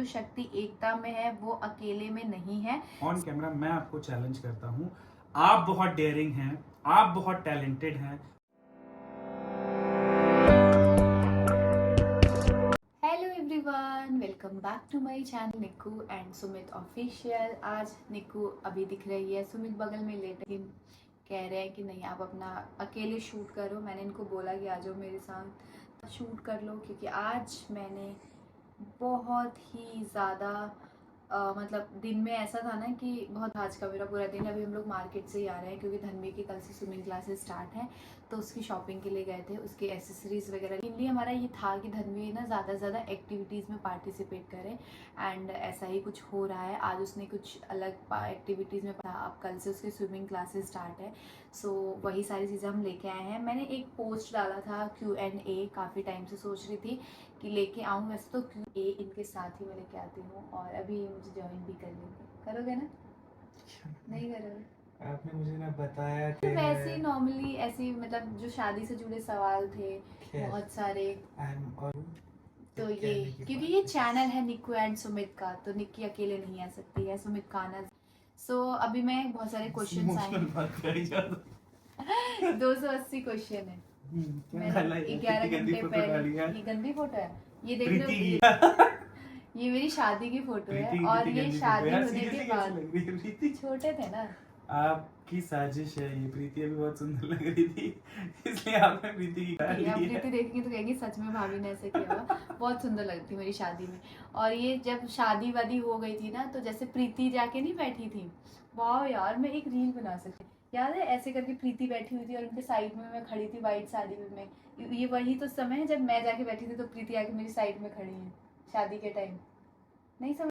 शक्ति एकता में है वो अकेले में नहीं है। ऑन कैमरा मैं आपको चैलेंज करता हूँ, आप बहुत डेयरिंग हैं, आप बहुत टैलेंटेड हैं। Hello everyone, welcome back to my channel Nikku and Sumit official. आज निक्कू अभी दिख रही है, सुमित बगल में लेटे कह रहे हैं कि नहीं आप अपना अकेले शूट करो। मैंने इनको बोला कि आ जाओ मेरे साथ शूट कर लो, क्योंकि आज मैंने बहुत ही ज़्यादा मतलब दिन में ऐसा था ना कि बहुत आज का मेरा पूरा दिन। अभी हम लोग मार्केट से ही आ रहे हैं क्योंकि धनवी की कल से स्विमिंग क्लासेस स्टार्ट हैं, तो उसकी शॉपिंग के लिए गए थे, उसके एसेसरीज वगैरह। मेनली हमारा ये था कि धनवी ना ज़्यादा से ज़्यादा एक्टिविटीज़ में पार्टिसिपेट करे एंड ऐसा ही कुछ हो रहा है। आज उसने कुछ अलग एक्टिविटीज़ में पढ़ा, अब कल से उसकी स्विमिंग क्लासेस स्टार्ट है, सो वही सारी चीज़ें हम लेके आए हैं। मैंने एक पोस्ट डाला था Q&A, काफ़ी टाइम से सोच रही थी कि लेके आऊँ। वैसे तो Q&A इनके साथ ही मैं लेके आती हूँ और अभी मुझे ज्वाइन भी कर लेंगे। करोगे ना? नहीं करोगे? आपने मुझे ना बताया तो वैसे ही नॉर्मली ऐसे मतलब जो शादी से जुड़े सवाल थे बहुत सारे, तो ये क्योंकि ये चैनल है निक्कू एंड सुमित का, तो निक्की अकेले नहीं आ सकती है, सुमित का आना। सो अभी मैं बहुत सारे क्वेश्चन आए 280 क्वेश्चन है। मैंने 11 घंटे पहले, ये गंदी फोटो है, ये देख लो, ये मेरी शादी की फोटो है और ये शादी होने के बाद छोटे थे ना। आपकी साजिश है ये। प्रीति अभी बहुत सुंदर लग रही थी, इसलिए आपने प्रीति की प्रीति देखेंगे तो कहेंगे सच में भाभी ने ऐसे किया हुआ। बहुत सुंदर लगती थी मेरी शादी में। और ये जब शादी वादी हो गई थी ना, तो जैसे प्रीति जाके नहीं बैठी थी, वाह यार मैं एक रील बना सकती। याद है ऐसे करके प्रीति बैठी हुई थी और उनके साइड में मैं खड़ी थी वाइट साड़ी में। ये वही तो समय है जब मैं जाके बैठी थी तो प्रीति आके मेरी साइड में खड़ी है शादी के टाइम। नहीं समझ?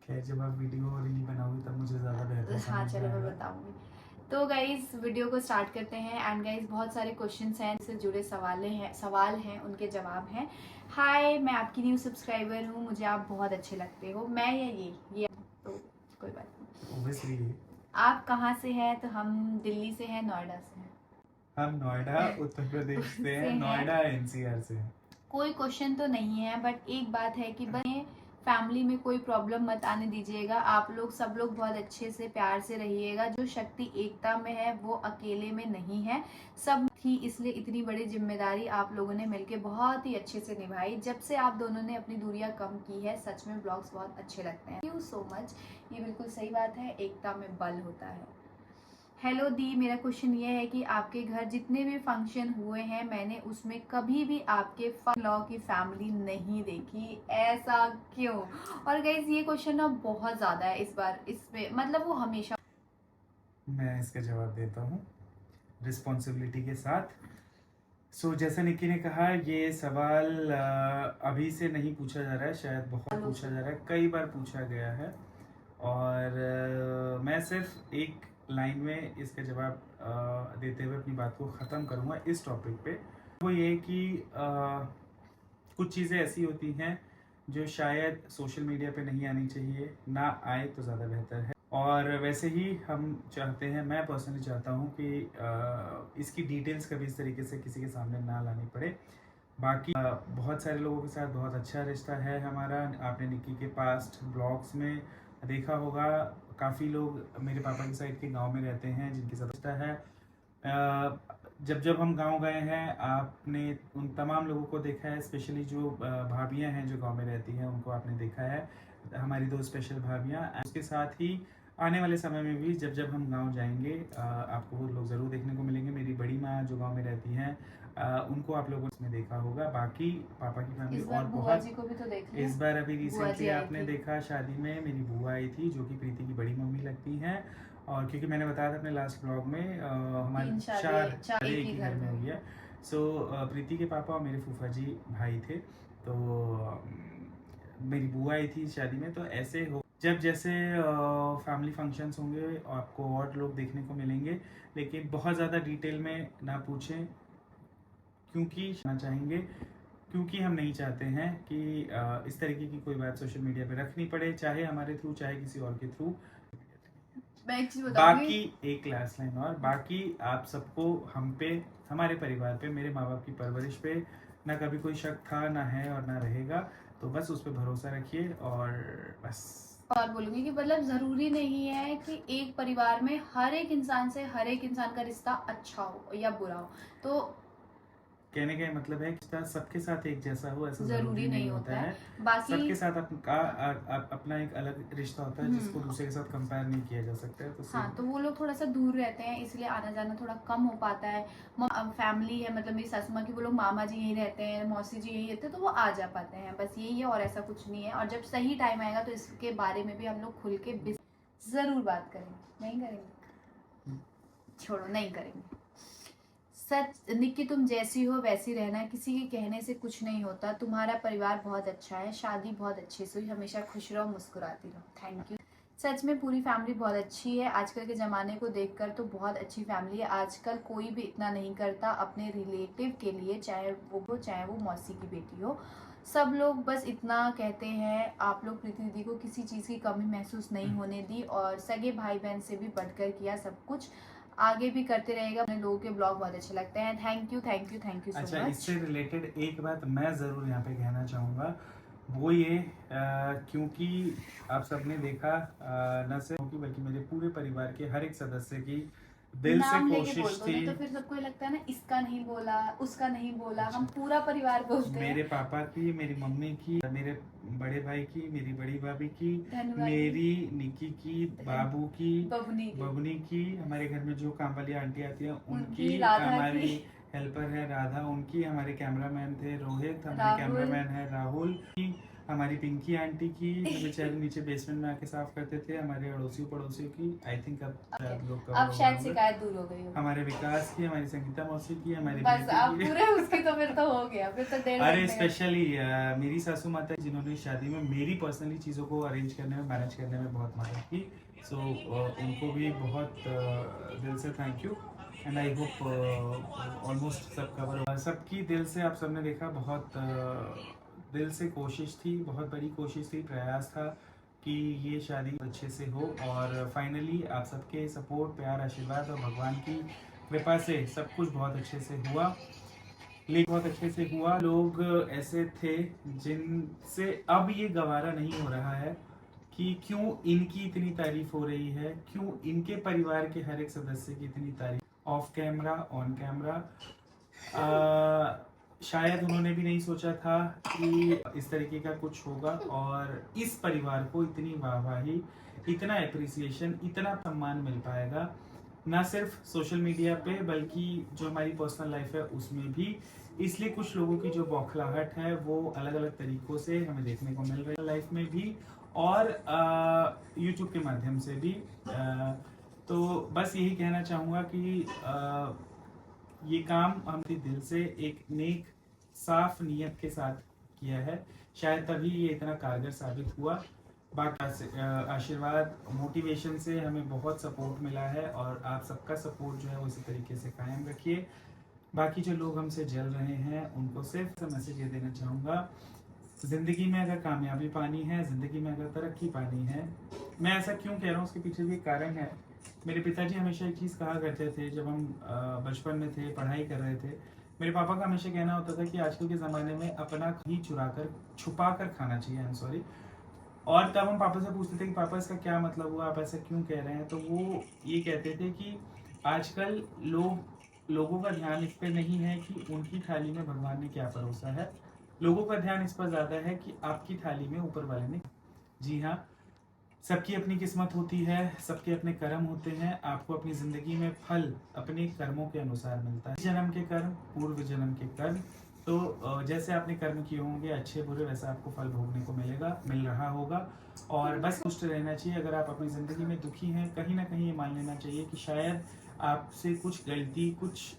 खैर जब आप वीडियो और रील बनाओगे तब मुझे ज्यादा बेहतर समझ में हाँ चलो मैं आएगा। बताऊंगी। तो गाइज वीडियो को स्टार्ट करते हैं एंड गाइज बहुत सारे क्वेश्चंस हैं, इससे जुड़े सवाल हैं उनके जवाब हैं। हाय, मैं आपकी न्यू सब्सक्राइबर हूँ, मुझे आप बहुत अच्छे लगते हो। मैं या ये तो कोई बात नहीं। Obviously, आप कहाँ से हैं? तो हम दिल्ली से हैं, नोएडा से हैं। हम नोएडा उत्तर प्रदेश से हैं, नोएडा NCR से हैं। कोई क्वेश्चन तो नहीं है, बट एक बात है कि बस फैमिली में कोई प्रॉब्लम मत आने दीजिएगा। आप लोग सब लोग बहुत अच्छे से प्यार से रहिएगा। जो शक्ति एकता में है वो अकेले में नहीं है, सब थी, इसलिए इतनी बड़ी जिम्मेदारी आप लोगों ने मिलके बहुत ही अच्छे से निभाई। जब से आप दोनों ने अपनी दूरियां कम की है, सच में ब्लॉग्स बहुत अच्छे लगते हैं। Thank you so much. ये बिल्कुल सही बात है, एकता में बल होता है। हेलो दी, मेरा क्वेश्चन ये है कि आपके घर जितने भी फंक्शन हुए हैं, मैंने उसमें कभी भी आपके लॉ की फैमिली नहीं देखी, ऐसा क्यों? और गाइस ये क्वेश्चन ना बहुत ज्यादा है इस बार, इसमें मतलब वो हमेशा। मैं इसका जवाब देता हूँ रिस्पॉन्सिबिलिटी के साथ। सो जैसा निक्की ने कहा, ये सवाल अभी से नहीं पूछा जा रहा है, शायद बहुत पूछा जा रहा है, कई बार पूछा गया है। और मैं सिर्फ एक लाइन में इसका जवाब देते हुए अपनी बात को ख़त्म करूँगा इस टॉपिक पे। वो ये कि कुछ चीज़ें ऐसी होती हैं जो शायद सोशल मीडिया पे नहीं आनी चाहिए, ना आए तो ज़्यादा बेहतर है। और वैसे ही हम चाहते हैं, मैं पर्सनली चाहता हूँ कि इसकी डिटेल्स कभी इस तरीके से किसी के सामने ना लानी पड़े। बाकी बहुत सारे लोगों के साथ बहुत अच्छा रिश्ता है हमारा। आपने निक्की के पास्ट ब्लॉग्स में देखा होगा, काफ़ी लोग मेरे पापा की साइड के गांव में रहते हैं जिनके साथ रिश्ता है। जब हम गांव गए हैं, आपने उन तमाम लोगों को देखा है, स्पेशली जो भाभियां हैं जो गांव में रहती हैं उनको आपने देखा है, हमारी 2 स्पेशल भाभियां। उसके साथ ही आने वाले समय में भी जब हम गांव जाएंगे आपको वो लोग ज़रूर देखने को मिलेंगे। मेरी बड़ी माँ जो गांव में रहती हैं उनको आप लोगों ने देखा होगा। बाकी पापा की फैमिली और बहुत, को भी तो देख इस बार अभी रिसेंटली आपने देखा शादी में मेरी बुआ आई थी जो कि प्रीति की बड़ी मम्मी लगती हैं। और क्योंकि मैंने बताया था अपने लास्ट ब्लॉग में हमारे चार एक ही घर में हुई है। सो प्रीति के पापा और मेरे फूफा जी भाई थे, तो मेरी बुआ आई थी शादी में। तो ऐसे हो जब जैसे फैमिली फंक्शंस होंगे आपको और लोग देखने को मिलेंगे, लेकिन बहुत ज़्यादा डिटेल में ना पूछें क्योंकि चाहेंगे, क्योंकि हम नहीं चाहते हैं कि इस तरीके की कोई बात सोशल मीडिया पे रखनी पड़े, चाहे हमारे थ्रू चाहे किसी और के थ्रू। बाकी एक लास्ट लाइन और, बाकी आप सबको हम पे, हमारे परिवार पे, मेरे माँ बाप की परवरिश पे ना कभी कोई शक था, ना है और ना रहेगा। तो बस उस पर भरोसा रखिए और बस। और बोलूंगी कि मतलब जरूरी नहीं है कि एक परिवार में हर एक इंसान से हर एक इंसान का रिश्ता अच्छा हो या बुरा हो, तो कहने का ये मतलब है कि सबके साथ एक जैसा हो ऐसा जरूरी नहीं होता है। सबके बाकी साथ अपना एक अलग रिश्ता होता है जिसको दूसरे के साथ कंपेयर नहीं किया जा सकता है। तो हाँ, तो वो लोग थोड़ा सा दूर रहते हैं, इसलिए आना जाना थोड़ा कम हो पाता है। फैमिली है, मतलब मेरी सासू माँ की, वो लोग मामा जी यहीं रहते हैं, मौसी जी यहीं रहते हैं, तो वो आ जा पाते हैं, बस यही है और ऐसा कुछ नहीं है। और जब सही टाइम आएगा तो इसके बारे में भी हम लोग खुल के जरूर बात करेंगे। नहीं करेंगे, छोड़ो, नहीं करेंगे। सच निक्की, तुम जैसी हो वैसी रहना, किसी के कहने से कुछ नहीं होता। तुम्हारा परिवार बहुत अच्छा है, शादी बहुत अच्छी से हुई, हमेशा खुश रहो, मुस्कुराती रहो। Thank you. सच में पूरी फैमिली बहुत अच्छी है, आजकल के ज़माने को देखकर तो बहुत अच्छी फैमिली है। आजकल कोई भी इतना नहीं करता अपने रिलेटिव के लिए, चाहे वो मौसी की बेटी हो। सब लोग बस इतना कहते हैं, आप लोग प्रीति दीदी को किसी चीज़ की कमी महसूस नहीं होने दी और सगे भाई बहन से भी बढ़कर किया सब कुछ। आगे भी करते रहेगा। अपने लोगों के ब्लॉग बहुत अच्छे लगते हैं। Thank you thank you thank you so much. अच्छा, इससे रिलेटेड एक बात मैं ज़रूर यहाँ पे कहना चाहूँगा, वो ये क्योंकि आप सबने देखा न सिर्फ क्योंकि बल्कि मेरे पूरे परिवार के हर एक सदस्य की दिल से नाम लेके बोल कोशिश दो, थी। नहीं तो फिर सबको लगता है ना, इसका नहीं बोला, उसका नहीं बोला। हम पूरा परिवार बोलते हैं। मेरे पापा की, मेरी मम्मी की, मेरे बड़े भाई की, मेरी बड़ी भाभी की, धन्यवाद। मेरी, निकी की, बाबू की, बबनी की, हमारे घर में जो काम वाली आंटी आती है उनकी, राधा हमारी की, हेल्पर है राधा उनकी, हमारे कैमरामैन थे रोहित, हमारे कैमरामैन है राहुल की, हमारी पिंकी आंटी की, जो बेचारे नीचे बेसमेंट में आके साफ करते थे, हमारे अड़ोसी पड़ोसियों की। आई थिंक अब शायद लोग अब शायद शिकायत दूर हो गई हो। हमारे विकास की, हमारी संगीता मौसी की, हमारी बस अब पूरे उसकी तो फिर तो हो गया, फिर तो 1.5 अरे घंटे स्पेशली मेरी सासू माता जिन्होंने शादी में मेरी पर्सनली चीज़ों को अरेंज करने में, मैनेज करने में बहुत मदद की। सो उनको भी बहुत दिल से thank you and I hope almost सब कवर। सबकी दिल से आप सबने देखा, बहुत दिल से कोशिश थी, बहुत बड़ी कोशिश थी, प्रयास था कि ये शादी अच्छे से हो और फाइनली आप सबके सपोर्ट, प्यार, आशीर्वाद और भगवान की कृपा से सब कुछ बहुत अच्छे से हुआ। बहुत अच्छे से हुआ। लोग ऐसे थे जिनसे अब ये गवारा नहीं हो रहा है कि क्यों इनकी इतनी तारीफ हो रही है, क्यों इनके परिवार के हर एक सदस्य की इतनी तारीफ, ऑफ कैमरा ऑन कैमरा। शायद उन्होंने भी नहीं सोचा था कि इस तरीके का कुछ होगा और इस परिवार को इतनी वाहवाही, इतना एप्रिसिएशन, इतना सम्मान मिल पाएगा, ना सिर्फ सोशल मीडिया पे बल्कि जो हमारी पर्सनल लाइफ है उसमें भी। इसलिए कुछ लोगों की जो बौखलाहट है वो अलग अलग तरीकों से हमें देखने को मिल रही है लाइफ में भी और यूट्यूब के माध्यम से भी। तो बस यही कहना चाहूँगा कि ये काम हमने दिल से एक नेक साफ नीयत के साथ किया है, शायद तभी ये इतना कारगर साबित हुआ। बाकी आशीर्वाद, मोटिवेशन से हमें बहुत सपोर्ट मिला है और आप सबका सपोर्ट जो है वो इसी तरीके से कायम रखिए। बाकी जो लोग हमसे जल रहे हैं उनको सिर्फ मैसेज ये देना चाहूँगा, ज़िंदगी में अगर कामयाबी पानी है, ज़िंदगी में अगर तरक्की पानी है, मैं ऐसा क्यों कह रहा हूँ उसके पीछे भी कारण है। मेरे पिताजी हमेशा एक चीज़ कहा करते थे, जब हम बचपन में थे, पढ़ाई कर रहे थे, मेरे पापा का हमेशा कहना होता था कि आजकल के ज़माने में अपना ही छुपा कर खाना चाहिए। I am sorry. और तब हम पापा से पूछते थे कि पापा इसका क्या मतलब हुआ, आप ऐसा क्यों कह रहे हैं, तो वो ये कहते थे कि आजकल लोगों का ध्यान इस पर नहीं है कि उनकी थाली में भगवान ने क्या परोसा है, लोगों का ध्यान इस पर ज़्यादा है कि आपकी थाली में ऊपर वाले ने। जी हाँ, सबकी अपनी किस्मत होती है, सबके अपने कर्म होते हैं, आपको अपनी ज़िंदगी में फल अपने कर्मों के अनुसार मिलता है। जन्म के कर्म, पूर्व जन्म के कर्म, तो जैसे आपने कर्म किए होंगे अच्छे बुरे, वैसा आपको फल भोगने को मिल रहा होगा। और बस खुश रहना चाहिए। अगर आप अपनी ज़िंदगी में दुखी हैं, कहीं ना कहीं ये मान लेना चाहिए कि शायद आपसे कुछ गलती, कुछ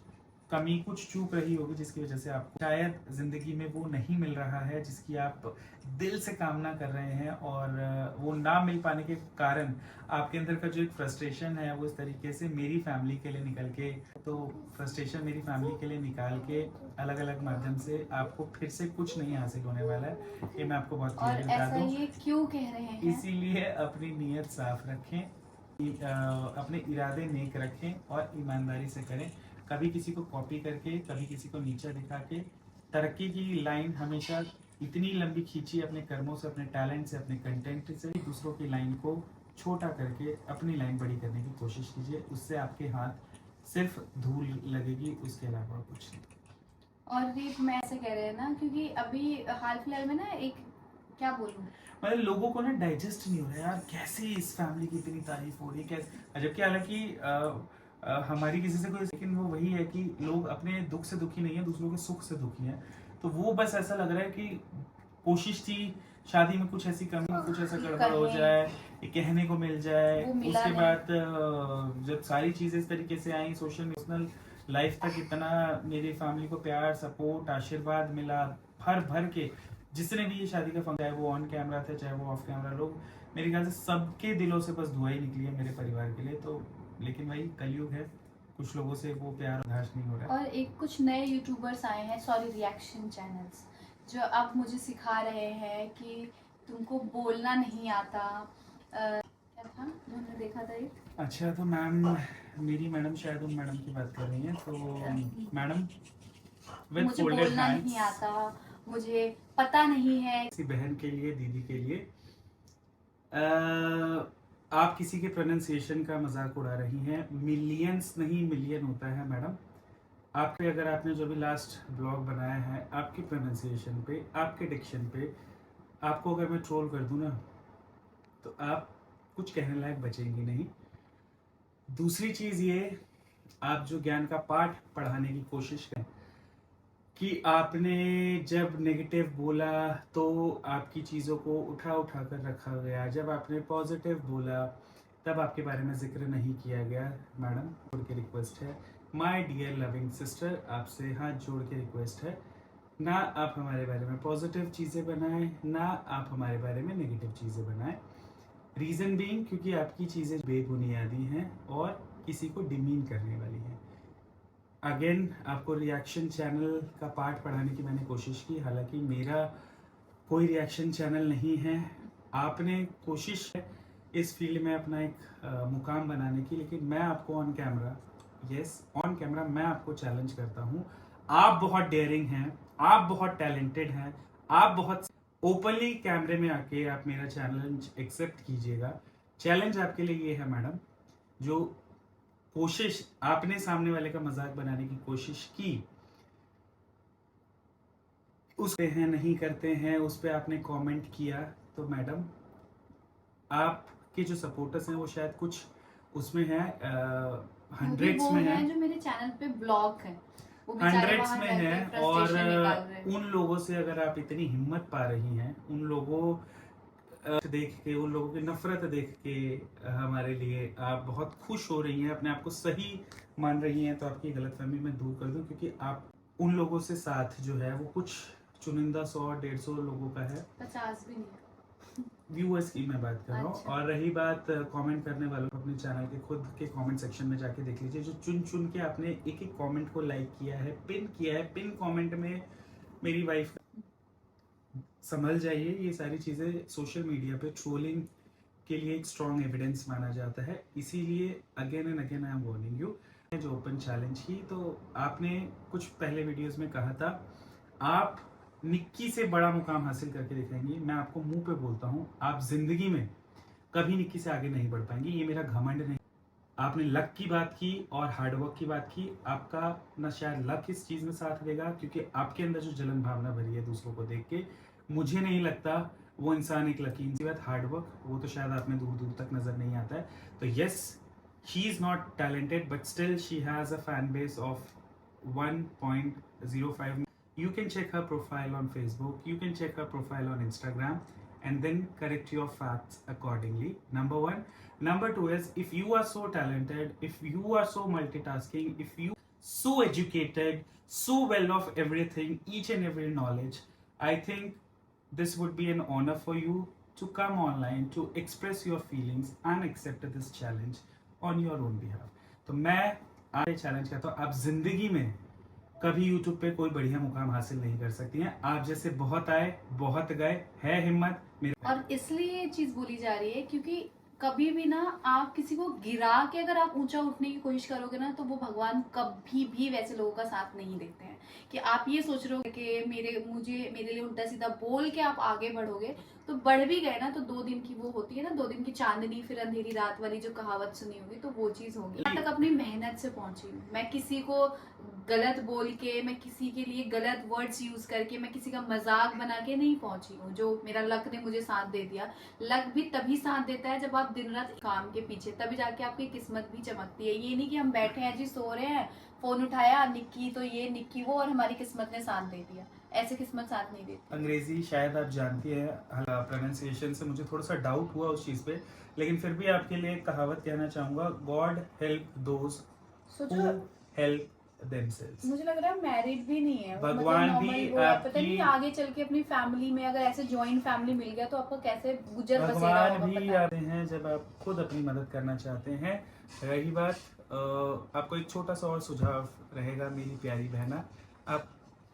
कमी, कुछ चूक रही होगी जिसकी वजह से आपको शायद ज़िंदगी में वो नहीं मिल रहा है जिसकी आप दिल से कामना कर रहे हैं, और वो ना मिल पाने के कारण आपके अंदर का जो एक फ्रस्ट्रेशन है वो इस तरीके से मेरी फैमिली के लिए निकल के, तो फ्रस्ट्रेशन मेरी फैमिली के लिए निकाल के अलग अलग माध्यम से आपको फिर से कुछ नहीं हासिल होने वाला है, ये मैं आपको बहुत क्लियर बता दूं। ये क्यों कह रहे हैं? इसीलिए अपनी नीयत साफ रखें, अपने इरादे नेक रखें और ईमानदारी से करें। कभी किसी को कॉपी करके, कभी किसी को नीचा दिखा के, तरक्की की लाइन हमेशा इतनी लंबी खींची अपने कर्मों से, अपने टैलेंट से, अपने कंटेंट से। दूसरों की लाइन को छोटा करके अपनी लाइन बड़ी करने की कोशिश कीजिए, उससे आपके हाथ सिर्फ धूल लगेगी, उसके अलावा कुछ नहीं। और दीप मैं ऐसे कह रहे हैं ना, क्योंकि अभी हाल फिलहाल में ना एक, क्या बोलूं, मतलब लोगों को ना डाइजेस्ट नहीं हो रहा यार, कैसे इस फैमिली की इतनी तारीफ हो रही है, कैसे, जबकि हालांकि हमारी किसी से कोई, लेकिन वो वही है कि लोग अपने दुख से दुखी नहीं है, दूसरों के सुख से दुखी है। तो वो बस ऐसा लग रहा है कि कोशिश थी शादी में कुछ ऐसी कमी, कुछ ऐसा गड़बड़ हो जाए, ये कहने को मिल जाए। वो मिला उसके नहीं। बाद जब सारी चीजें इस तरीके से आई, सोशल पर्सनल लाइफ तक इतना मेरी फैमिली को प्यार, सपोर्ट, आशीर्वाद मिला भर भर के। जिसने भी ये शादी का फंक्शन, चाहे वो ऑन कैमरा थे चाहे वो ऑफ कैमरा, लोग मेरे ख्याल से सबके दिलों से बस दुआ ही निकली है मेरे परिवार के लिए। तो लेकिन भाई कलयुग है, कुछ लोगों से वो प्यार उदास नहीं हो रहा है। और एक कुछ नए यूट्यूबर्स आए हैं, सॉरी रिएक्शन चैनल्स, जो अब मुझे सिखा रहे हैं कि तुमको बोलना नहीं आता। क्या था तुमने देखा था ये? अच्छा, तो मैम, मेरी मैडम शायद उन मैडम की बात कर रही हैं। तो मैडम विद मुझे फोल्डेड बोलना नहीं हैंड्स, आता, मुझे पता नहीं है। किसी बहन के लिए, दीदी के लिए, आप किसी के प्रोनाउंसिएशन का मजाक उड़ा रही हैं। मिलियंस नहीं मिलियन होता है मैडम। आपके, अगर आपने जो भी लास्ट ब्लॉग बनाया है, आपके प्रोनाउंसिएशन पे, आपके डिक्शन पे, आपको अगर मैं ट्रोल कर दूं ना, तो आप कुछ कहने लायक बचेंगी नहीं। दूसरी चीज ये, आप जो ज्ञान का पाठ पढ़ाने की कोशिश करें कि आपने जब नेगेटिव बोला तो आपकी चीज़ों को उठा उठा कर रखा गया, जब आपने पॉजिटिव बोला तब आपके बारे में जिक्र नहीं किया गया। मैडम जोड़ के रिक्वेस्ट है, माय डियर लविंग सिस्टर, आपसे हाथ जोड़ के रिक्वेस्ट है, ना आप हमारे बारे में पॉजिटिव चीज़ें बनाएं, ना आप हमारे बारे में नेगेटिव चीज़ें बनाएं। रीज़न बीइंग, क्योंकि आपकी चीज़ें बेबुनियादी हैं और किसी को डिमीन करने वाली हैं। अगेन, आपको रिएक्शन चैनल का पार्ट पढ़ाने की मैंने कोशिश की, हालांकि मेरा कोई रिएक्शन चैनल नहीं है। आपने कोशिश है इस फील्ड में अपना एक मुकाम बनाने की, लेकिन मैं आपको on camera, yes on camera, मैं आपको चैलेंज करता हूँ। आप बहुत डेयरिंग हैं, आप बहुत टैलेंटेड हैं, आप बहुत ओपनली कैमरे में आके आप मेरा चैलेंज एक्सेप्ट कीजिएगा। चैलेंज आपके लिए ये है मैडम, जो कोशिश आपने सामने वाले का मजाक बनाने की कोशिश की, उस पे हैं नहीं करते हैं, उस पे आपने कमेंट किया, तो मैडम आपके जो सपोर्टर्स हैं वो शायद कुछ उसमें है, हंड्रेड्स में है, जो मेरे चैनल पे ब्लॉग है, वो हंड्रेड्स में है। और उन लोगों से अगर आप इतनी हिम्मत पा रही हैं, उन लोगों देख के, उन लोगों की नफरत देख के हमारे लिए आप बहुत खुश हो रही हैं, अपने आप को सही मान रही हैं, तो आपकी गलतफहमी मैं दूर कर दूं, क्योंकि आप उन लोगों से साथ जो है वो कुछ चुनिंदा 100-150 लोगों का है, 50 भी नहीं। व्यूअर्स की मैं बात कर रहा हूँ। अच्छा। और रही बात कमेंट करने वालों को, अपने चैनल के खुद के कमेंट सेक्शन में जाके देख लीजिए, जो चुन चुन के आपने एक एक कमेंट को लाइक किया है, पिन किया है, पिन कमेंट में मेरी वाइफ। संभल जाइए, ये सारी चीज़ें सोशल मीडिया पे ट्रोलिंग के लिए एक स्ट्रॉन्ग एविडेंस माना जाता है, इसीलिए again and again I am warning you. जो ओपन चैलेंज की, तो आपने कुछ पहले वीडियोस में कहा था आप निक्की से बड़ा मुकाम हासिल करके दिखाएंगी। मैं आपको मुंह पे बोलता हूँ, आप जिंदगी में कभी निक्की से आगे नहीं बढ़ पाएंगी, ये मेरा घमंड नहीं। आपने लक की बात की और हार्डवर्क की बात की, आपका ना शायद लक इस चीज में साथ देगा, क्योंकि आपके अंदर जो जलन भावना भरी है दूसरों को देख के, मुझे नहीं लगता वो इंसान एक लकी इंसान। बात हार्डवर्क, वो तो शायद आप में दूर दूर तक नजर नहीं आता है। तो yes, she is not talented but still she has a fan base of 1.05। You can check her profile on Facebook, you can check her profile on Instagram, and then correct your facts accordingly. Number one. Number two is, if you are so talented, if you are so multitasking, if you so educated, so well of everything, each and every knowledge, I think this would be an honor for you to come online to express your feelings and accept this challenge on your own behalf. तो मैं आज challenge करता हूँ, आप जिंदगी में कभी YouTube पे कोई बढ़िया मुकाम हासिल नहीं कर सकती हैं। आप जैसे बहुत आए, बहुत गए, है हिम्मत मेरे। और इसलिए ये चीज बोली जा रही है क्योंकि कभी भी ना आप किसी को गिरा के अगर आप ऊंचा उठने की कोशिश करोगे ना, तो वो भगवान कभी भी वैसे लोगों का साथ नहीं देते हैं। कि आप ये सोच रहे हो कि मेरे लिए उल्टा सीधा बोल के आप आगे बढ़ोगे, तो बढ़ भी गए ना तो 2 दिन की वो होती है ना, 2 दिन की चांदनी फिर अंधेरी रात वाली जो कहावत सुनी होगी, तो वो चीज होगी। यहाँ तक अपनी मेहनत से पहुंची हूँ मैं, किसी को गलत बोल के, मैं किसी के लिए गलत वर्ड्स यूज करके, मैं किसी का मजाक बना के नहीं पहुंची हूँ। जो मेरा लक ने मुझे साथ दे दिया, लक भी तभी साथ देता है जब आप दिन रात काम के पीछे, तभी जाके आपकी किस्मत भी चमकती है। ये नहीं कि हम बैठे हैं जी, सो रहे हैं, फोन उठाया, निक्की तो ये निक्की वो, और हमारी किस्मत ने साथ दे दिया। ऐसे किस्मत साथ नहीं देती। अंग्रेजी शायद आप जानती हैं, प्रोनाउंसिएशन से मुझे थोड़ा सा डाउट हुआ उस चीज पे, लेकिन फिर भी आपके लिए एक कहावत कहना चाहूंगा, God help those who help themselves. मुझे लग रहा है मैरिड भी नहीं है, भगवान मतलब भी normal वो है, पता आपकी- नहीं आगे चल के अपनी फैमिली में अगर ऐसे जॉइंट फैमिली मिल गया तो आपको कैसे गुजर बसेरा भगवान होगा, भी पता आते हैं जब आप खुद अपनी मदद करना चाहते हैं। रही बात आपको एक छोटा सा और सुझाव रहेगा मेरी प्यारी बहना, आप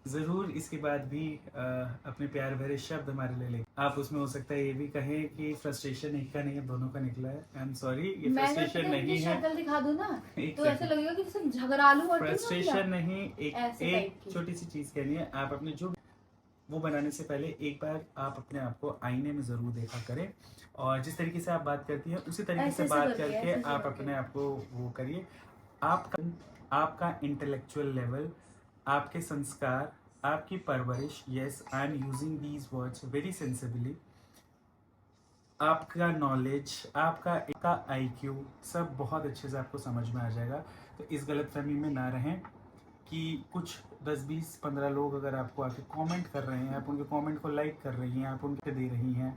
जरूर इसके बाद भी अपने प्यार भरे शब्द हमारे लिए लें। आप उसमें हो सकता है ये भी कहें कि फ्रस्ट्रेशन एक का नहीं है, दोनों का निकला है। आई एम सॉरी, ये मैं फ्रस्ट्रेशन नहीं है। शक्ल दिखा दूं ना एक तो ऐसे लगेगा कि जैसे झगड़ालू और फ्रस्ट्रेशन नहीं, ऐसे एक टाइप की। छोटी सी चीज कहनी है। आप अपने जो वो बनाने से पहले एक बार आप अपने आप को आईने में जरूर देखा करें, और जिस तरीके से आप बात करती हैं उसी तरीके से बात करके आप अपने आप को वो करिए। आपका इंटेलेक्चुअल लेवल, आपके संस्कार, आपकी परवरिश, yes I am using these words very sensibly, आपका नॉलेज, आपका IQ सब बहुत अच्छे से आपको समझ में आ जाएगा। तो इस गलतफहमी में ना रहें कि कुछ 10, 20, 15 लोग अगर आपको आके कमेंट कर रहे हैं, आप उनके कमेंट को लाइक कर रही हैं, आप उनके दे रही हैं,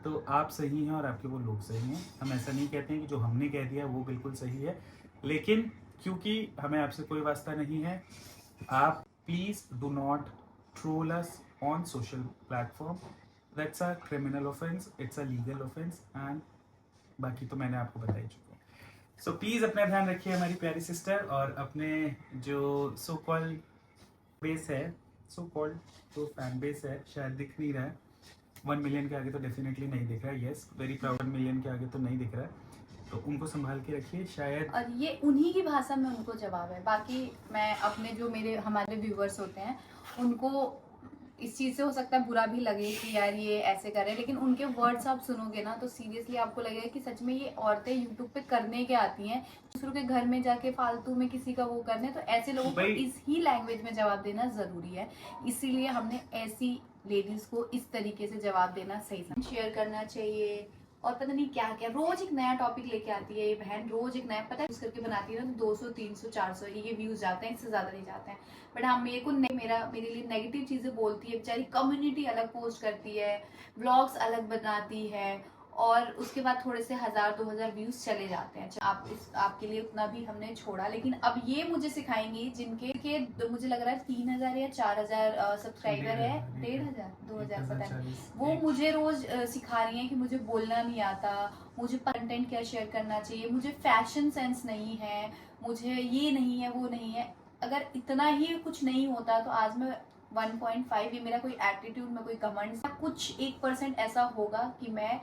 तो आप सही हैं और आपके वो लोग सही हैं। हम ऐसा नहीं कहते हैं कि जो हमने कह दिया वो बिल्कुल सही है, लेकिन क्योंकि हमें आपसे कोई वास्ता नहीं है, आप please do not troll us on social platform. That's a criminal offence, it's a legal offence, and बाकी तो मैंने आपको बता ही चुका हूँ। सो प्लीज अपना ध्यान रखिए हमारी प्यारी सिस्टर, और अपने जो सो कॉल्ड बेस है, सो कॉल्ड जो फैन बेस है, शायद दिख नहीं रहा है 1 मिलियन के आगे, तो डेफिनेटली नहीं दिख रहा है। यस, वेरी प्राउड, 1 मिलियन के आगे तो नहीं दिख रहा है, तो उनको संभाल के रखिए। शायद और ये उन्हीं की भाषा में उनको जवाब है। बाकी मैं अपने जो हमारे व्यूवर्स होते हैं उनको इस चीज से हो सकता है बुरा भी लगे कि यार ये ऐसे कर रहे हैं, लेकिन उनके वर्ड्स आप सुनोगे ना तो सीरियसली आपको लगेगा कि सच में ये औरतें यूट्यूब पे करने के आती हैं, दूसरों के घर में जाके फालतू में किसी का वो करने। तो ऐसे लोगों को इस ही लैंग्वेज में जवाब देना जरूरी है, इसीलिए हमने ऐसी लेडीज को इस तरीके से जवाब देना सही शेयर करना चाहिए। और पता नहीं क्या क्या रोज एक नया टॉपिक लेके आती है ये बहन, रोज एक नया पता है करके बनाती है ना, तो 200, 300, 400 ये व्यूज जाते हैं, इससे ज्यादा नहीं जाते हैं। बट हाँ, मेरे लिए नेगेटिव चीजें बोलती है बेचारी, कम्युनिटी अलग पोस्ट करती है, व्लॉग्स अलग बनाती है, और उसके बाद थोड़े से 1000-2000 व्यूज चले जाते हैं। आपके लिए उतना भी हमने छोड़ा, लेकिन अब ये मुझे सिखाएंगी जिनके मुझे लग रहा है 3000 या 4000 सब्सक्राइबर है, 1500, 2000 पता नहीं, वो मुझे रोज सिखा रही हैं कि मुझे बोलना नहीं आता, मुझे कंटेंट क्या शेयर करना चाहिए, मुझे फैशन सेंस नहीं है, मुझे ये नहीं है वो नहीं है। अगर इतना ही कुछ नहीं होता तो आज मैं 1.5, ये मेरा कोई एटीट्यूड में कोई घमंड, कुछ 1% ऐसा होगा कि मैं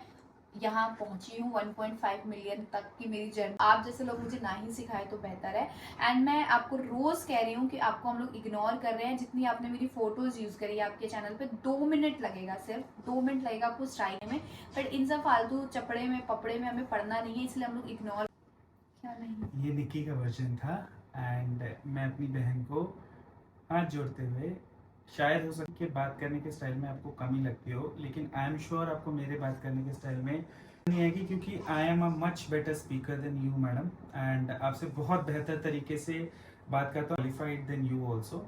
यहाँ पहुंची हूँ 1.5 मिलियन तक की मेरी जर्नी। आप जैसे लोग मुझे ना ही सिखाए तो बेहतर है। एंड मैं आपको रोज कह रही हूँ कि आपको हम लोग इग्नोर कर रहे हैं। जितनी आपने मेरी फोटोज यूज करी है आपके चैनल पे, 2 मिनट लगेगा, सिर्फ 2 मिनट लगेगा आपको स्ट्राइक में, बट इन सब फालतू चपड़े में पपड़े में हमें पढ़ना नहीं है, इसलिए हम लोग इग्नोर। क्या नहीं, ये निक्की का वर्जन था, एंड मैं अपनी बहन को हाथ जोड़ते हुए, शायद हो सकता है कि बात करने के स्टाइल में आपको कमी लगती हो, लेकिन आई एम श्योर आपको मेरे बात करने के स्टाइल में नहीं आएगी, क्योंकि I am a much better speaker than you madam, and आपसे बहुत बेहतर तरीके से बात करता हूँ, क्वालिफाइड देन यू ऑल्सो।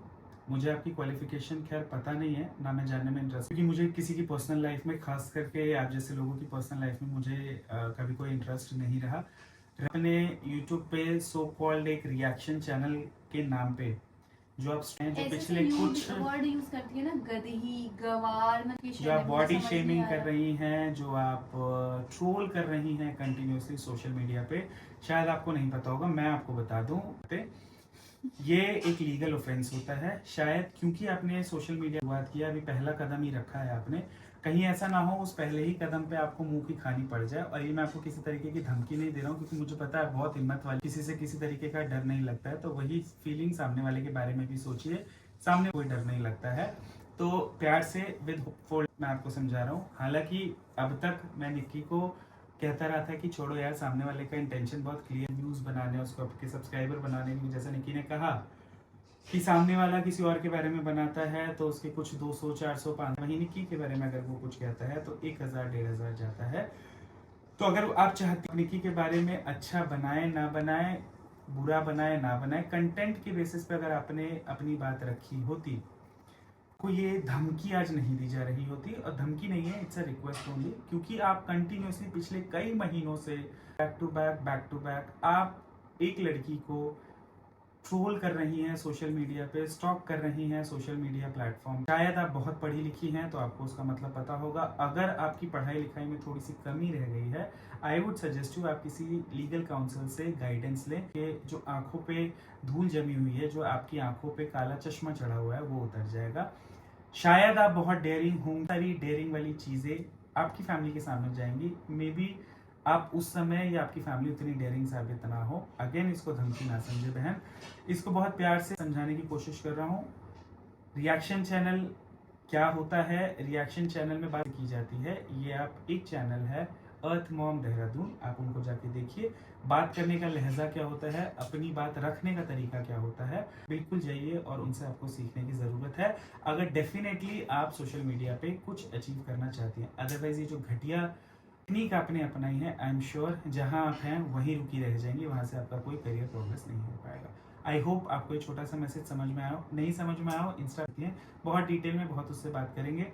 मुझे आपकी क्वालिफिकेशन खैर पता नहीं है, ना मैं जानने में इंटरेस्ट, क्योंकि मुझे किसी की पर्सनल लाइफ में, खास करके आप जैसे लोगों की पर्सनल लाइफ में मुझे कभी कोई इंटरेस्ट नहीं रहा। मैंने यूट्यूब पे सो कॉल्ड एक रिएक्शन चैनल के नाम पे जो आप जो पिछले कुछ वर्ड यूज करती है ना, गधी, गवार, जो आप बॉडी शेमिंग कर रही हैं, जो आप ट्रोल कर रही हैं कंटिन्यूसली सोशल मीडिया पे, शायद आपको नहीं पता होगा, मैं आपको बता दूं, ये एक लीगल ऑफेंस होता है। शायद क्योंकि आपने सोशल मीडिया शुरुआत किया, अभी पहला कदम ही रखा है आपने, कहीं ऐसा ना हो उस पहले ही कदम पे आपको मुंह की खानी पड़ जाए। और ये मैं आपको किसी तरीके की धमकी नहीं दे रहा हूँ, क्योंकि मुझे पता है बहुत हिम्मत वाली, किसी से किसी तरीके का डर नहीं लगता है। तो वही फीलिंग सामने वाले के बारे में भी सोचिए, सामने कोई डर नहीं लगता है। तो प्यार से विद फोल्ड मैं आपको समझा रहा हूँ। हालांकि अब तक मैं निक्की को कहता रहा था कि छोड़ो यार, सामने वाले का इंटेंशन बहुत क्लियर, व्यूज बनाने, उसको आपके सब्सक्राइबर बनाने की। जैसा निक्की ने कहा कि सामने वाला किसी और के बारे में बनाता है तो उसके कुछ 200 400 500, वहीं निक्की के बारे में अगर वो कुछ कहता है तो 1000 1500 जाता है। तो अगर आप चाहते निक्की के बारे में अच्छा बनाए ना बनाए, बुरा बनाए ना बनाए, कंटेंट के बेसिस पे अगर आपने अपनी बात रखी होती, को ये धमकी आज नहीं दी जा रही होती। और धमकी नहीं है, इट्स अ रिक्वेस्ट ओनली, क्योंकि आप कंटिन्यूसली पिछले कई महीनों से बैक टू बैक आप एक लड़की को ट्रोल कर रही हैं सोशल मीडिया पे, स्टॉक कर रही हैं सोशल मीडिया प्लेटफॉर्म। शायद आप बहुत पढ़ी लिखी हैं तो आपको उसका मतलब पता होगा। अगर आपकी पढ़ाई लिखाई में थोड़ी सी कमी रह गई है, आई वुड सजेस्ट यू आप किसी लीगल काउंसिल से गाइडेंस लें कि जो आंखों पे धूल जमी हुई है, जो आपकी आंखों पे काला चश्मा चढ़ा हुआ है, वो उतर जाएगा। शायद आप बहुत डेयरिंग होंगे, सारी डेयरिंग वाली चीजें आपकी फैमिली के सामने जाएंगी। मे बी आप उस समय या आपकी फैमिली उतनी डेयरिंग साबित ना हो। अगेन, इसको धमकी ना समझे बहन, इसको बहुत प्यार से समझाने की कोशिश कर रहा हूँ। रिएक्शन चैनल क्या होता है, रिएक्शन चैनल में बात की जाती है। ये आप एक चैनल है अर्थ मॉम देहरादून, आप उनको जाके देखिए। बात करने का लहजा क्या होता है, अपनी बात रखने का तरीका क्या होता है, बिल्कुल जाइए और उनसे आपको सीखने की जरूरत है, अगर डेफिनेटली आप सोशल मीडिया पे कुछ अचीव करना चाहती हैं। अदरवाइज ये जो घटिया टेक्निक आपने अपनाई है, आई एम श्योर जहां आप हैं वहीं रुकी रह जाएंगी, वहां से आपका कोई करियर प्रोग्रेस नहीं हो पाएगा। आई होप आपको एक छोटा सा मैसेज समझ में आया हो। नहीं समझ में आया हो, इंस्टा करती हैं, बहुत डिटेल में बहुत उससे बात करेंगे।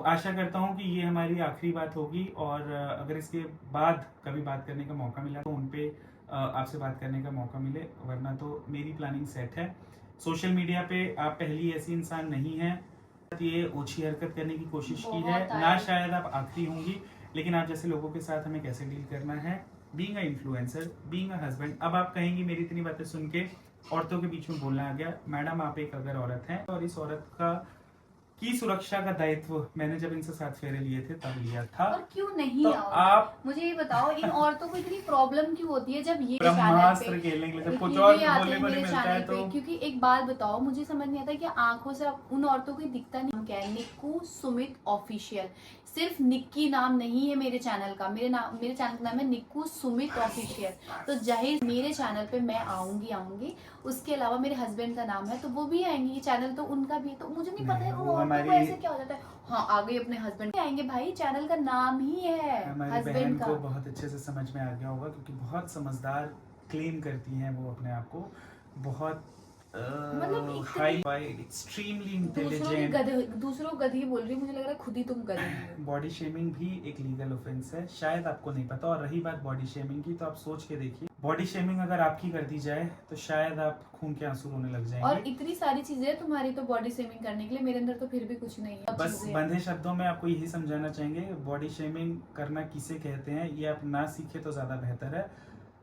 आशा करता हूँ कि ये हमारी आखिरी बात होगी, और अगर इसके बाद कभी बात करने का मौका मिला तो उन पे आपसे बात करने का मौका मिले, वरना तो मेरी प्लानिंग सेट है। सोशल मीडिया पे आप पहली ऐसी इंसान नहीं है ये ओछी हरकत करने की कोशिश की है, ना शायद आप आखिरी होंगी, लेकिन आप जैसे लोगों के साथ हमें कैसे डील करना है, being a influencer, being a husband. अब आप कहेंगी मेरी इतनी बातें सुन के औरतों के बीच में बोलना आ गया। मैडम, आप एक अगर औरत हैं, और इस औरत का की सुरक्षा का दायित्व मैंने जब इनसे 7 फेरे लिए थे तब लिया था। और क्यों नहीं तो आप मुझे ये बताओ, इन औरतों को इतनी प्रॉब्लम क्यों होती है जब ये ब्रह्मास्त्र खेलने के लिए जब कुछ और बोलने को नहीं मिलता है तो। क्योंकि एक बात बताओ, मुझे समझ नहीं आता कि आंखों से उन औरतों को दिखता नहीं क्या है। निक्कू सुमित ऑफिशियल, सिर्फ निक्की नाम नहीं है मेरे चैनल का, मेरे चैनल का नाम है निक्कू सुमित ऑफिशियल। तो जाहिर मेरे चैनल पे मैं आऊंगी, उसके अलावा मेरे हस्बैंड का नाम है तो वो भी आएंगे, चैनल तो उनका भी है। तो मुझे नहीं पता है वो औरतों को ऐसे क्या हो जाता है। हाँ, आगे अपने हस्बैंड आएंगे, भाई चैनल का नाम ही है हस्बैंड का। को बहुत अच्छे से समझ में आ गया होगा, क्योंकि बहुत समझदार क्लेम करती हैं वो अपने आप को, बहुत मतलब हाई फाइड, एक्सट्रीमली इंटेलिजेंट। दूसरों गधी बोल रही, मुझे लग रहा है खुद ही तुम गधी हो। बॉडी शेमिंग भी एक लीगल ऑफेंस है, शायद आपको नहीं पता। और रही बात बॉडी शेमिंग की, तो आप सोच के देखिए, बॉडी शेमिंग अगर आपकी कर दी जाए तो शायद आप खून के आंसू रोने लग जाएंगे। और इतनी सारी चीजें हैं तुम्हारी तो बॉडी शेमिंग करने के लिए, मेरे अंदर तो फिर भी कुछ नहीं है। बस बंधे शब्दों में आपको यही समझाना चाहेंगे, बॉडी शेमिंग करना किसे कहते हैं ये आप ना सीखे तो ज्यादा बेहतर है,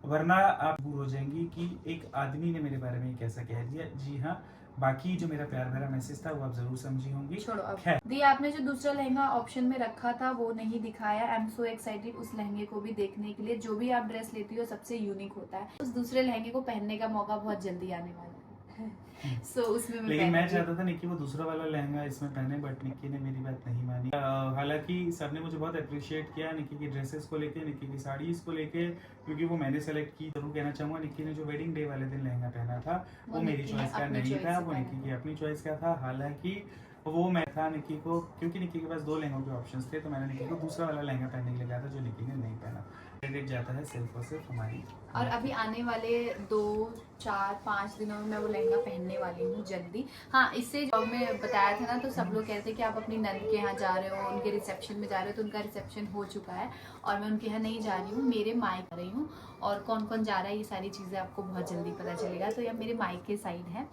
वरना आप दूर हो जाएंगी कि एक आदमी ने मेरे बारे में कैसा कह दिया। जी हाँ, बाकी जो मेरा प्यार भरा मैसेज था वो आप जरूर समझी होंगी। छोड़ो अब। दी, आपने जो दूसरा लहंगा ऑप्शन में रखा था वो नहीं दिखाया। आई एम सो एक्साइटेड उस लहंगे को भी देखने के लिए। जो भी आप ड्रेस लेती हो सबसे यूनिक होता है। उस दूसरे लहंगे को पहनने का मौका बहुत जल्दी आने वाला है। So, उसमें लेकिन मैं चाहता था निक्की वो दूसरा वाला लहंगा इसमें पहने, बट निक्की ने मेरी बात नहीं मानी। हालांकि सबने मुझे बहुत अप्रिशिएट किया निक्की की ड्रेसेस को लेके, निक्की की साड़ीज को लेके, क्योंकि वो मैंने सेलेक्ट की। जरूर कहना चाहूंगा, निक्की ने जो वेडिंग डे वाले दिन लहंगा पहना था वो मेरी चॉइस का नहीं था, वो निक्की की अपनी चॉइस का था। हालांकि वो मैं था निक्की को, क्योंकि निक्की के पास 2 लहंगों के ऑप्शंस थे, तो मैंने निक्की को दूसरा वाला लहंगा पहनने के लिए कहा था, जो निक्की ने नहीं पहना। क्रेडिट जाता है सिर्फ और सिर्फ हमारी। और अभी आने वाले 2 4 5 दिनों में मैं वो लहंगा पहनने वाली हूँ जल्दी। हाँ, इससे जब मैं बताया था ना, तो सब लोग कहते हैं कि आप अपनी नंद के यहाँ जा रहे हो, उनके रिसेप्शन में जा रहे हो। तो उनका रिसेप्शन हो चुका है और मैं उनके यहाँ नहीं जा रही हूँ, मेरे मायके जा रही हूँ। और कौन कौन जा रहा है ये सारी चीज़ें आपको बहुत जल्दी पता चलेगा। तो यह मेरे मायके साइड है।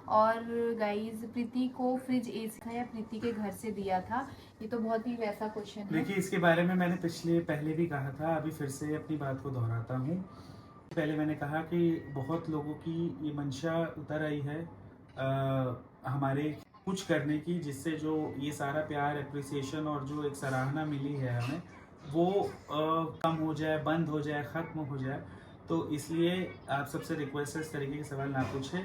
और गाइज, प्रीति को फ्रिज एसी था या प्रीति के घर से दिया था, ये तो बहुत ही वैसा क्वेश्चन है। देखिए, इसके बारे में मैंने पहले भी कहा था, अभी फिर से अपनी बात को दोहराता हूँ। पहले मैंने कहा कि बहुत लोगों की ये मंशा उतर आई है हमारे कुछ करने की, जिससे जो ये सारा प्यार, एप्रिसिएशन और जो एक सराहना मिली है हमें, वो कम हो जाए, बंद हो जाए, ख़त्म हो जाए। तो इसलिए आप सबसे रिक्वेस्ट है इस तरीके के सवाल ना पूछें।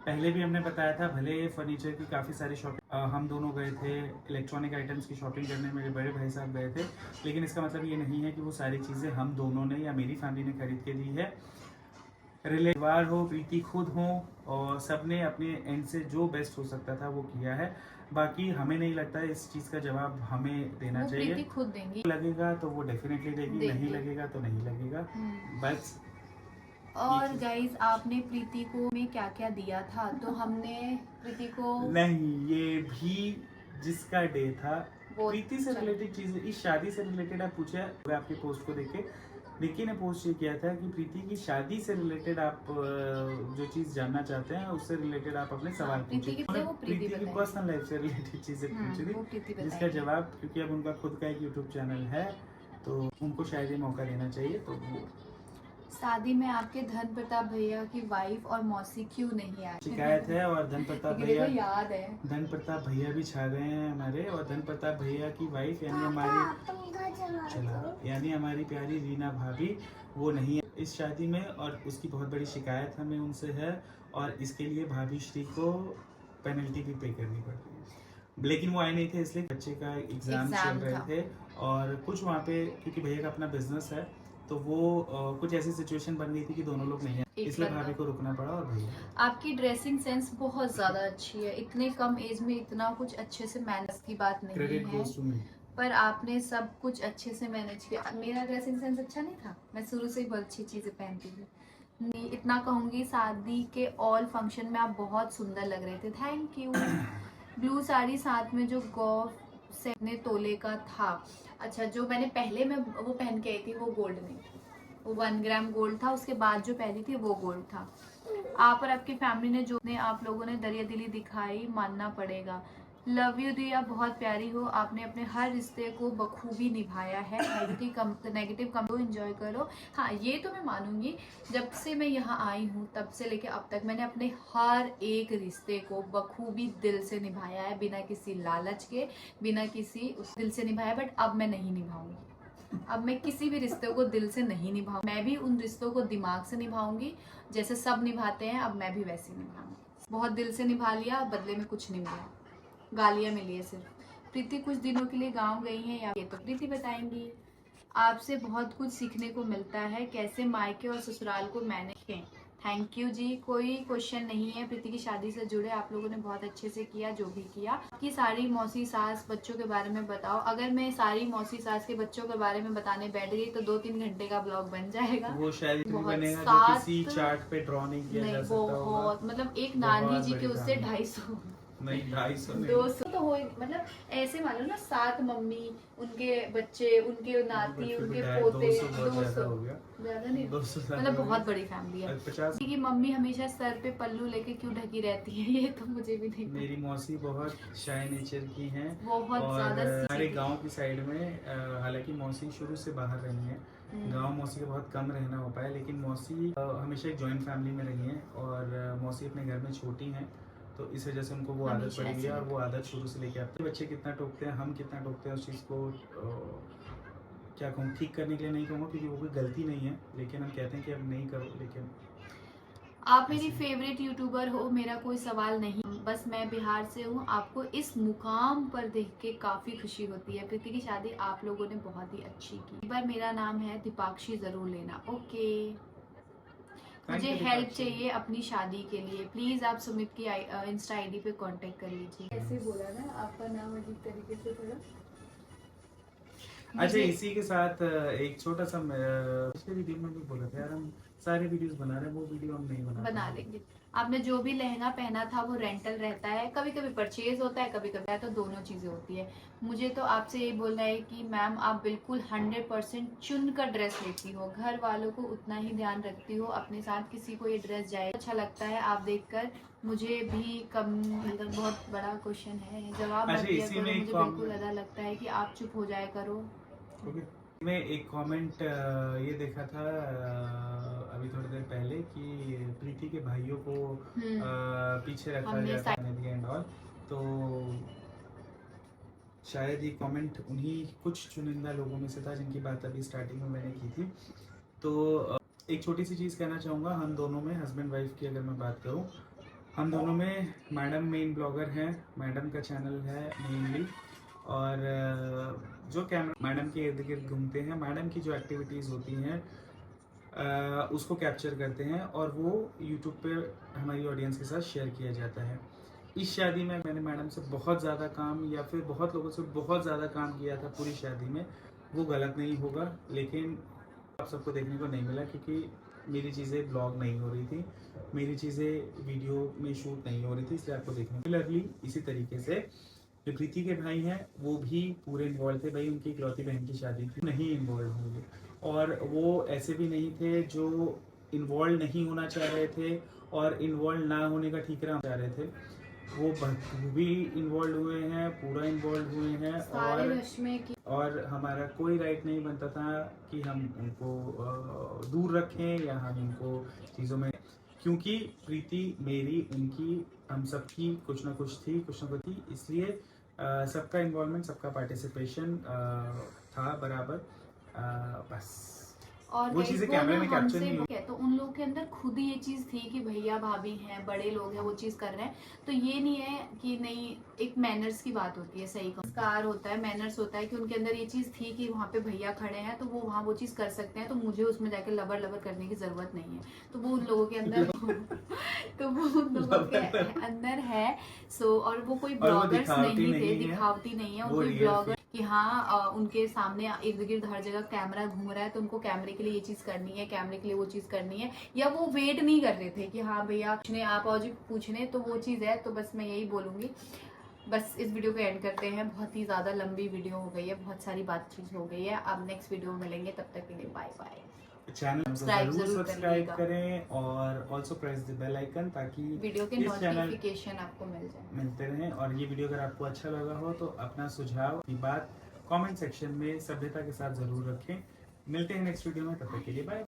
पहले भी हमने बताया था, भले फर्नीचर की काफ़ी सारी शॉपिंग हम दोनों गए थे, इलेक्ट्रॉनिक आइटम्स की शॉपिंग करने मेरे बड़े भाई साहब गए थे, लेकिन इसका मतलब ये नहीं है कि वो सारी चीज़ें हम दोनों ने या मेरी फैमिली ने खरीद के दी है। रिलेवार हो, प्रीति खुद हो, और सबने अपने एंड से जो बेस्ट हो सकता था वो किया है। बाकी हमें नहीं लगता है इस चीज़ का जवाब हमें देना वो चाहिए। प्रीति खुद देंगी। लगेगा तो वो डेफिनेटली देगी, नहीं लगेगा तो नहीं लगेगा, बस। और गाइस, आपने प्रीति को में क्या क्या दिया था? तो हमने प्रीति को नहीं, ये भी जिसका डे था, वो प्रीति से रिलेटेड चीजें, इस शादी से रिलेटेड आप पूछे, आपकी पोस्ट को देख के निक्की ने पोस्ट ये किया था कि प्रीति की शादी से रिलेटेड आप जो चीज जानना चाहते हैं उससे रिलेटेड आप अपने सवाल पूछे। प्रीति की पर्सनल लाइफ से रिलेटेड चीजें पूछी थी, जिसका जवाब, क्योंकि अब उनका खुद का एक यूट्यूब चैनल है तो उनको शायद ये मौका देना चाहिए। तो वो शादी में आपके धन प्रताप भैया की वाइफ और मौसी क्यों नहीं आई? शिकायत है। और धन प्रताप भैया, याद है, धन प्रताप भैया भी छा गए हैं हमारे। और धन प्रताप भैया की वाइफ यानी हमारी प्यारी रीना भाभी, वो नहीं है इस शादी में, और उसकी बहुत बड़ी शिकायत हमें उनसे है, और इसके लिए भाभी श्री को पेनल्टी भी पे करनी पड़ती है। लेकिन वो आए नहीं थे इसलिए बच्चे का एग्जाम चल रहे थे, और कुछ वहाँ पे क्योंकि भैया का अपना बिजनेस है तो वो कुछ ऐसी सिचुएशन बन गई थी कि दोनों लोग नहीं आए, इसलिए भाभी को रुकना पड़ा। और भैया, आपकी ड्रेसिंग सेंस बहुत ज्यादा अच्छी है। इतने कम एज में इतना कुछ अच्छे से मैनेज की बात नहीं है, पर आपने सब कुछ अच्छे से मैनेज किया। मेरा ड्रेसिंग सेंस अच्छा नहीं था, मैं शुरू से ही बहुत अच्छी चीजें पहनती थी। नहीं, इतना कहूंगी, शादी के ऑल फंक्शन में आप बहुत सुंदर लग रहे थे, थैंक यू। ब्लू साड़ी साथ में जो गौफ से ने तोले का था। अच्छा, जो मैंने पहले में वो पहन के आई थी वो गोल्ड नहीं, वो 1 ग्राम गोल्ड था। उसके बाद जो पहनी थी वो गोल्ड था। आप और आपकी फैमिली ने जो आप लोगों ने दरिया दिली दिखाई, मानना पड़ेगा। लव यू दी, आप बहुत प्यारी हो। आपने अपने हर रिश्ते को बखूबी निभाया है। नेगेटिव कम एंजॉय करो। हाँ, ये तो मैं मानूंगी, जब से मैं यहाँ आई हूँ तब से लेके अब तक मैंने अपने हर एक रिश्ते को बखूबी दिल से निभाया है, बिना किसी लालच के, बिना किसी उस दिल से निभाया। बट अब मैं नहीं निभाऊंगी। अब मैं किसी भी रिश्ते को दिल से नहीं निभाऊंगी। मैं भी उन रिश्तों को दिमाग से निभाऊंगी, जैसे सब निभाते हैं। अब मैं भी वैसे ही निभाऊंगी। बहुत दिल से निभा लिया, बदले में कुछ नहीं मिला, गालियां मिली है सिर्फ। प्रीति कुछ दिनों के लिए गांव गई हैं, या ये तो प्रीति बताएंगी। आपसे बहुत कुछ सीखने को मिलता है, कैसे मायके और ससुराल को मैनेज करें। थैंक यू जी, कोई क्वेश्चन नहीं है। प्रीति की शादी से जुड़े आप लोगों ने बहुत अच्छे से किया जो भी किया। आपकी सारी मौसी सास बच्चों के बारे में बताओ। अगर मैं सारी मौसी सास के बच्चों के बारे में बताने बैठ गई तो 2-3 घंटे का ब्लॉग बन जाएगा। वो शायद बनेगा जो किसी चार्ट पे ड्रॉ नहीं किया जा सकता होगा। बहुत, मतलब एक नानी जी के उससे 250 नहीं, 250 नहीं, 200 तो हो, मतलब ऐसे मान लो ना, 7 मम्मी, उनके बच्चे, उनके नाती, उनके पोते, 200 हो गया, ज्यादा नहीं, 200 मतलब बहुत बड़ी फैमिली है। 50 की मम्मी हमेशा सर पे पल्लू लेके क्यों ढकी रहती है, ये तो मुझे भी नहीं। मेरी मौसी बहुत शाय नेचर की हैं, बहुत ज्यादा। हमारे गांव की साइड में, हालांकि मौसी शुरू से बाहर रही है, गांव मौसी का बहुत कम रहना हो पाया, लेकिन मौसी हमेशा एक जॉइंट फैमिली में रही है, और मौसी अपने घर में छोटी हैं, तो इस वजह से उनको वो आदत पड़ी है, और वो आदत शुरू से लेके आते हैं। बच्चे कितना टोकते हैं, हम कितना टोकते हैं, उस चीज़ को क्या कहूँ, ठीक करने के लिए नहीं कहूँगा क्योंकि वो कोई गलती नहीं है, लेकिन हम कहते हैं कि अब नहीं करो। लेकिन आप मेरी फेवरेट यूट्यूबर हो, मेरा कोई सवाल नहीं, बस मैं बिहार से हूँ। आपको इस मुकाम पर देख के काफ़ी खुशी होती है। प्रीति की शादी आप लोगों ने बहुत ही अच्छी की। एक बार मेरा नाम है दीपाक्षी, ज़रूर लेना। ओके, मुझे हेल्प चाहिए अपनी शादी के लिए, प्लीज आप सुमित की इंस्टा आईडी पे कांटेक्ट कर लीजिए। ऐसे बोला ना आपका नाम अजीब तरीके से थोड़ा। अच्छा, इसी के साथ एक छोटा सा पिछले वीडियो में भी बोला था यार, हम सारे वीडियोस बना रहे हैं, वो वीडियो हम नहीं बना लेंगे। आपने जो भी लहंगा पहना था वो रेंटल रहता है, कभी कभी परचेज होता है, कभी कभी तो दोनों चीजें होती है। मुझे तो आपसे ये बोलना है कि मैम, आप बिल्कुल 100% चुन कर ड्रेस लेती हो, घर वालों को उतना ही ध्यान रखती हो, अपने साथ किसी को ये ड्रेस जाए अच्छा लगता है आप देखकर। मुझे भी कम, मतलब बहुत बड़ा क्वेश्चन है, जवाब मत दिया करो, मुझे बिल्कुल ऐसा लगता है कि आप चुप हो जाया करो। मैं एक कमेंट ये देखा था अभी थोड़ी देर पहले कि प्रीति के भाइयों को पीछे रखा गया था एंड ऑल, तो शायद ये कमेंट उन्हीं कुछ चुनिंदा लोगों में से था जिनकी बात अभी स्टार्टिंग में मैंने की थी। तो एक छोटी सी चीज़ कहना चाहूँगा, हम दोनों में हस्बैंड वाइफ की अगर मैं बात करूँ, हम दोनों में मैडम मेन ब्लॉगर हैं, मैडम का चैनल है मेनली, और जो कैमरा मैडम के इर्द गिर्द घूमते हैं, मैडम की जो एक्टिविटीज़ होती हैं उसको कैप्चर करते हैं और वो यूट्यूब पे हमारी ऑडियंस के साथ शेयर किया जाता है। इस शादी में मैंने मैडम से बहुत ज़्यादा काम या फिर बहुत लोगों से बहुत ज़्यादा काम किया था पूरी शादी में, वो गलत नहीं होगा, लेकिन आप सबको देखने को नहीं मिला क्योंकि मेरी चीज़ें ब्लॉग नहीं हो रही थी, मेरी चीज़ें वीडियो में शूट नहीं हो रही थी, इसलिए आपको देखने को। सिमिलरली इसी तरीके से जो प्रीति के भाई हैं वो भी पूरे इन्वॉल्व थे। भाई उनकी इकलौती बहन की शादी थी, नहीं इन्वॉल्व होंगे, और वो ऐसे भी नहीं थे जो इन्वॉल्व नहीं होना चाह रहे थे और इन्वॉल्व ना होने का ठीकरा चाह रहे थे। वो भी इन्वॉल्व हुए हैं, पूरा इन्वॉल्व हुए हैं, सारे रश में कि और हमारा कोई राइट नहीं बनता था कि हम उनको दूर रखें या हम उनको चीज़ों में, क्योंकि प्रीति मेरी उनकी हम सबकी कुछ ना कुछ थी, इसलिए सबका इन्वॉल्वमेंट, सबका पार्टिसिपेशन था बराबर। बस और वो guys, चीज़ें वो कैमरे ना में कैप्चर नहीं हमसे तो उन लोग के अंदर खुद ही ये चीज थी कि भैया भाभी हैं, बड़े लोग हैं, वो चीज कर रहे हैं, तो ये नहीं है कि नहीं, एक मैनर्स की बात होती है, सही संस्कार होता है, मैनर्स होता है कि उनके अंदर ये चीज थी कि वहाँ पे भैया खड़े हैं तो वो वहाँ वो चीज कर सकते हैं, तो मुझे उसमें जाके लबर लबर करने की जरूरत नहीं है। तो वो उन लोगों के अंदर तो वो उन लोगों के अंदर है। सो और वो कोई और वो ब्लॉगर्स दिखावटी नहीं थे, नहीं है, दिखावटी नहीं है, और वो कोई real ब्लॉगर कि हाँ उनके सामने इर्द गिर्द हर जगह कैमरा घूम रहा है तो उनको कैमरे के लिए ये चीज करनी है, कैमरे के लिए वो चीज करनी है, या वो वेट नहीं कर रहे थे कि हाँ भैया पूछने आप आओ जी पूछने, तो वो चीज है। तो बस मैं यही बोलूंगी, बस इस वीडियो को एंड करते हैं। बहुत ही ज्यादा लंबी वीडियो हो गई है, बहुत सारी बातचीत हो गई है। अब नेक्स्ट वीडियो में मिलेंगे, तब तक के लिए बाय बाय। चैनल को जरूर सब्सक्राइब करें और also press the bell icon ताकि वीडियो के इस चैनल नोटिफिकेशन आपको मिलते रहें। और ये वीडियो अगर आपको अच्छा लगा हो तो अपना सुझाव की बात कमेंट सेक्शन में सभ्यता के साथ जरूर रखें। मिलते हैं नेक्स्ट वीडियो में, तब तक के लिए बाय।